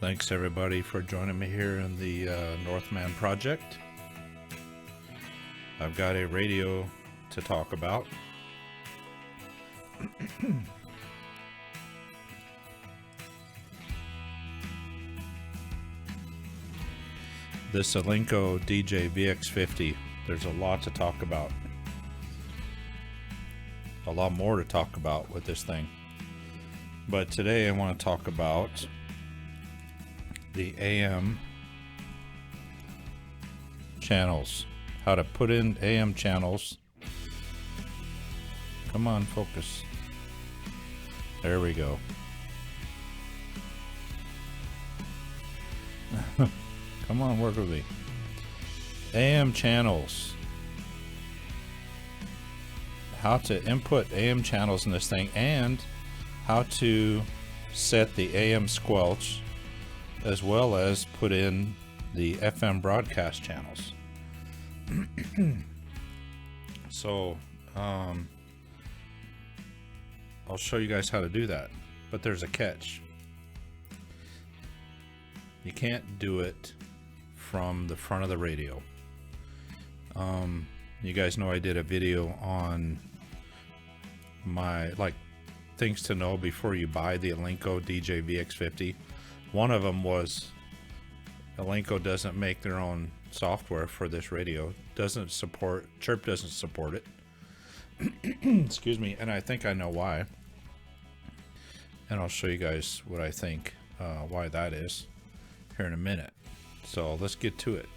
Thanks everybody for joining me here in the Northman project. I've got a radio to talk about. This Alinco DJ-VX50. There's a lot to talk about. A lot more to talk about with this thing. But today I want to talk about the AM channels. How to put in AM channels. Come on, focus. There we go. Come on, work with me. AM channels. How to input AM channels in this thing, and how to set the AM squelch, as well as put in the FM broadcast channels. So I'll show you guys how to do that, but there's a catch. You can't do it from the front of the radio. You guys know I did a video on my things to know before you buy the Alinco DJ-VX50. One of them was Alinco doesn't make their own software for this radio. Doesn't support, Chirp doesn't support it. Excuse me, and I think I know why. And I'll show you guys what I think why that is here in a minute. So let's get to it.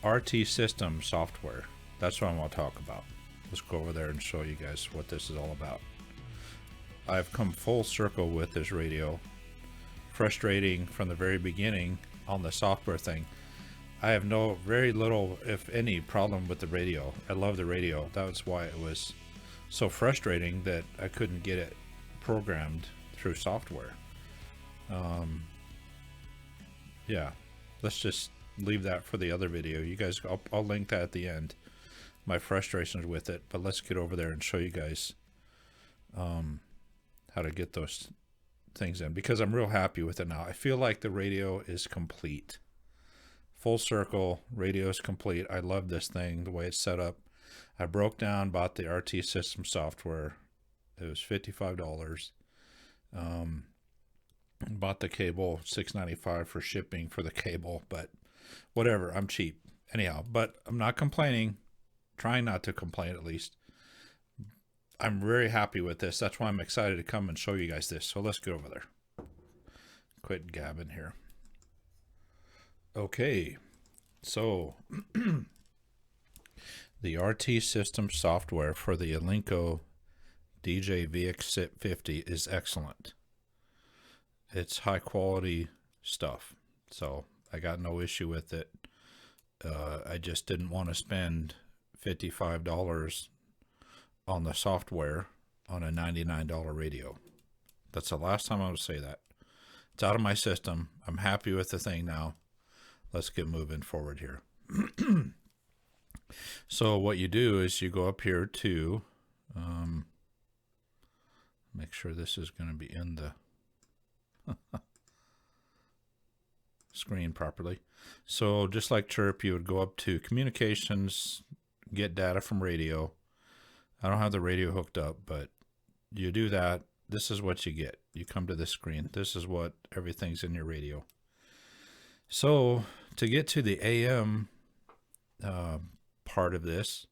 RT system software. That's what I want to talk about. Let's go over there and show you guys what this is all about. I've come full circle with this radio. Frustrating from the very beginning on the software thing. I have very little, if any, problem with the radio. I love the radio. That's why it was so frustrating that I couldn't get it programmed through software. Yeah, let's just leave that for the other video. You guys, I'll link that at the end, my frustrations with it. But let's get over there and show you guys how to get those things in, because I'm real happy with it now. I feel like the radio is complete. Full circle, radio is complete. I love this thing, the way it's set up. I broke down, bought the RT system software. It was $55. Bought the cable, $6.95 for shipping for the cable, but whatever, I'm cheap anyhow. But I'm not complaining, trying not to complain at least. I'm very happy with this. That's why I'm excited to come and show you guys this. So let's get over there. Quit gabbing here. Okay, so the RT system software for the Alinco DJ-VX50 is excellent. It's high quality stuff, so I got no issue with it. I just didn't want to spend $55 on the software on a $99 radio. That's the last time I would say that. It's out of my system. I'm happy with the thing now. Let's get moving forward here. So what you do is you go up here to make sure this is going to be in the screen properly. So just like Chirp, you would go up to communications, get data from radio. I don't have the radio hooked up, but you do that. This is what you get. You come to this screen. This is what everything's in your radio. So to get to the AM part of this,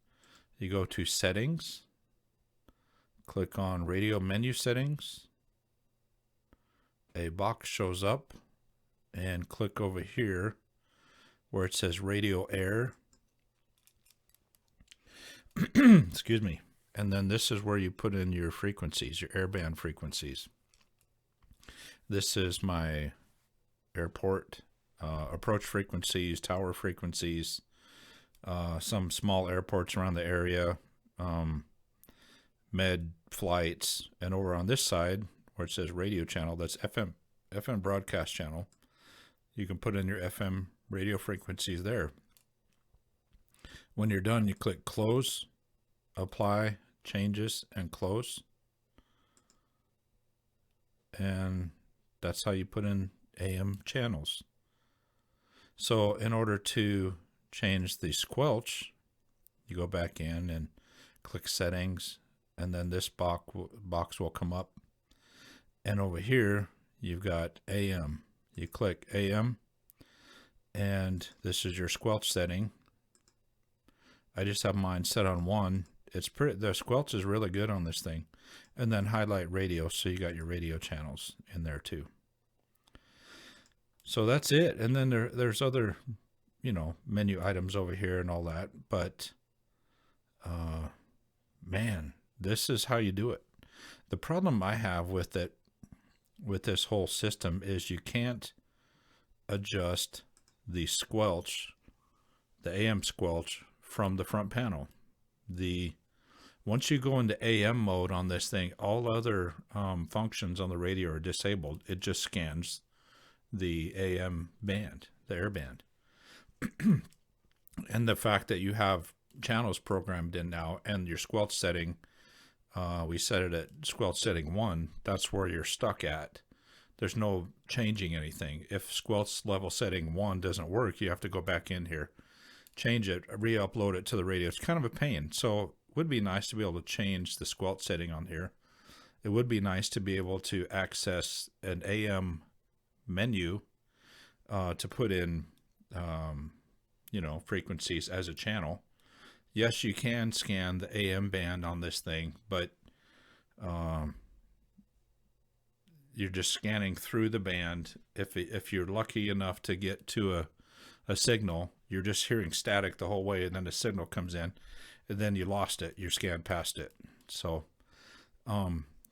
you go to settings, click on radio menu settings. A box shows up, and click over here where it says radio air. Excuse me. And then this is where you put in your frequencies, your airband frequencies. This is my airport approach frequencies, tower frequencies, some small airports around the area, med flights, and over on this side where it says radio channel, that's FM broadcast channel. You can put in your FM radio frequencies there. When you're done, you click close, apply changes, and close. And That's how you put in AM channels. So in order to change the squelch, you go back in and click settings, and then this box will come up. And over here, you've got AM. You click AM, and this is your squelch setting. I just have mine set on 1. It's pretty, the squelch is really good on this thing. And then highlight radio, so you got your radio channels in there too. So that's it. And then there's other, menu items over here and all that. But man, this is how you do it. The problem I have with it, with this whole system, is you can't adjust the squelch, the AM squelch, from the front panel. Once you go into AM mode on this thing, all other functions on the radio are disabled. It just scans the AM band, the airband. And the fact that you have channels programmed in now, and your squelch setting, we set it at squelch setting 1, that's where you're stuck at. There's no changing anything. If squelch level setting 1 doesn't work, you have to go back in here, change it, re-upload it to the radio. It's kind of a pain. So it would be nice to be able to change the squelch setting on here. It would be nice to be able to access an AM menu to put in, frequencies as a channel. Yes, you can scan the AM band on this thing, but you're just scanning through the band. If you're lucky enough to get to a signal, you're just hearing static the whole way, and then the signal comes in, and then you lost it. You scanned past it. So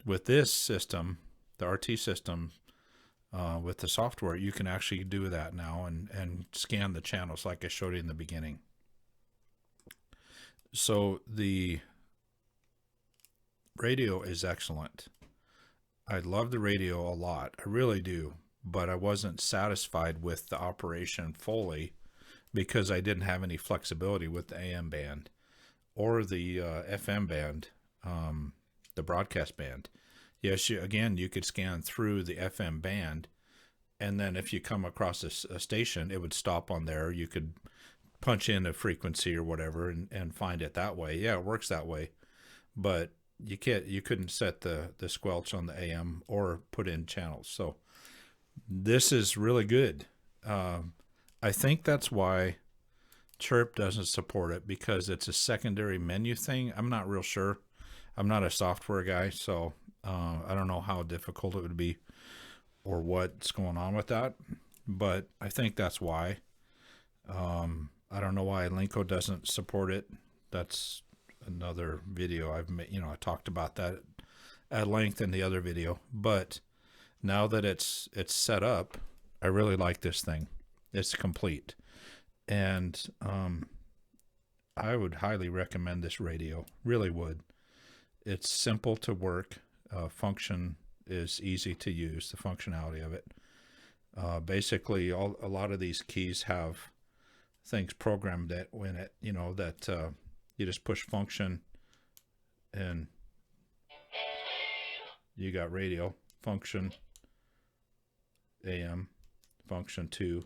with this system, the RT system, with the software, you can actually do that now and scan the channels like I showed you in the beginning. So the radio is excellent. I love the radio a lot. I really do. But I wasn't satisfied with the operation fully because I didn't have any flexibility with the AM band or the FM band, the broadcast band. Yes, you could scan through the FM band, and then if you come across a station, it would stop on there. You could punch in a frequency or whatever and find it that way. Yeah, it works that way. But you couldn't set the squelch on the AM or put in channels. So this is really good. I think that's why Chirp doesn't support it, because it's a secondary menu thing. I'm not real sure. I'm not a software guy, so I don't know how difficult it would be or what's going on with that, but I think that's why. I don't know why Alinco doesn't support it. That's another video I've made. I talked about that at length in the other video, but now that it's set up, I really like this thing. It's complete, and I would highly recommend this radio. Really would. It's simple to work. Function is easy to use. The functionality of it. Basically, a lot of these keys have things programmed that when it, that you just push function, and you got radio, function, AM, function 2.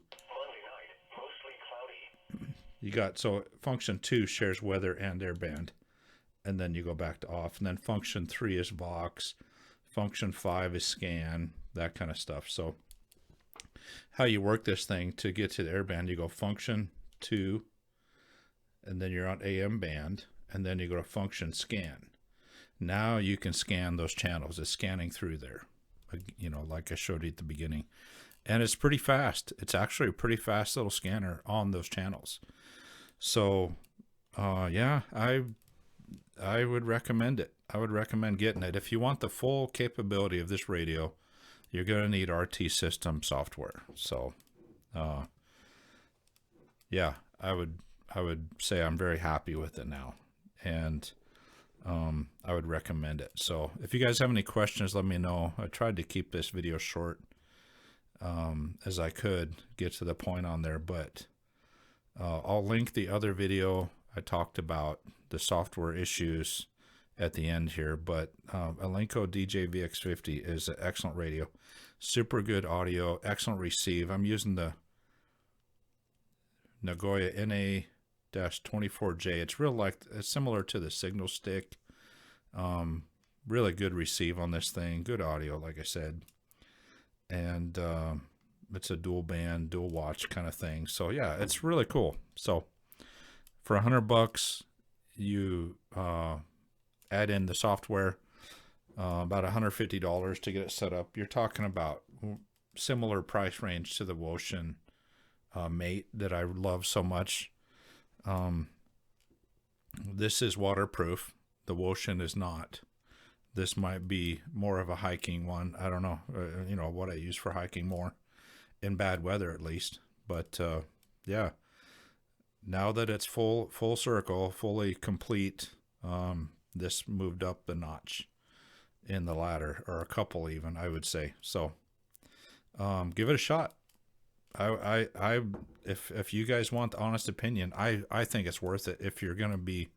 You got, so function 2 shares weather and airband, and then you go back to off, and then function 3 is Vox, function 5 is scan, that kind of stuff. So how you work this thing to get to the airband, you go function 2, and then you're on AM band, and then you go to function scan. Now you can scan those channels. It's scanning through there, like I showed you at the beginning, and it's pretty fast. It's actually a pretty fast little scanner on those channels. So yeah, I would recommend it. I would recommend getting it. If you want the full capability of this radio, you're going to need RT system software. So yeah, I would say I'm very happy with it now, and I would recommend it. So if you guys have any questions, let me know. I tried to keep this video short as I could, get to the point on there, but I'll link the other video. I talked about the software issues at the end here, but Alinco DJ-VX50 is an excellent radio. Super good audio, excellent receive. I'm using the Nagoya NA-24J. It's it's similar to the Signal Stick. Really good receive on this thing. Good audio, like I said. And it's a dual band, dual watch kind of thing. So yeah, it's really cool. So for $100, you add in the software, about $150 to get it set up. You're talking about similar price range to the Woshin Mate that I love so much. This is waterproof. The Woshin is not. This might be more of a hiking one. I don't know, you know, what I use for hiking more, in bad weather at least. But yeah, now that it's full circle, fully complete, this moved up the notch in the ladder, or a couple even, I would say. So give it a shot. If you guys want the honest opinion, I think it's worth it if you're gonna be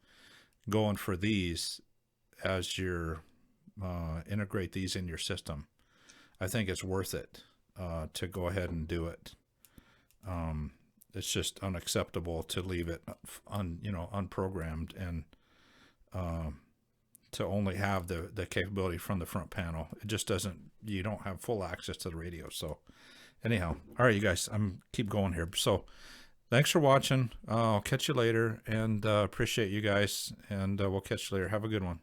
going for these as your integrate these in your system. I think it's worth it to go ahead and do it. It's just unacceptable to leave it unprogrammed and to only have the capability from the front panel. It just doesn't, you don't have full access to the radio. So anyhow, all right, you guys, I'm keep going here. So thanks for watching. I'll catch you later, and appreciate you guys, and we'll catch you later. Have a good one.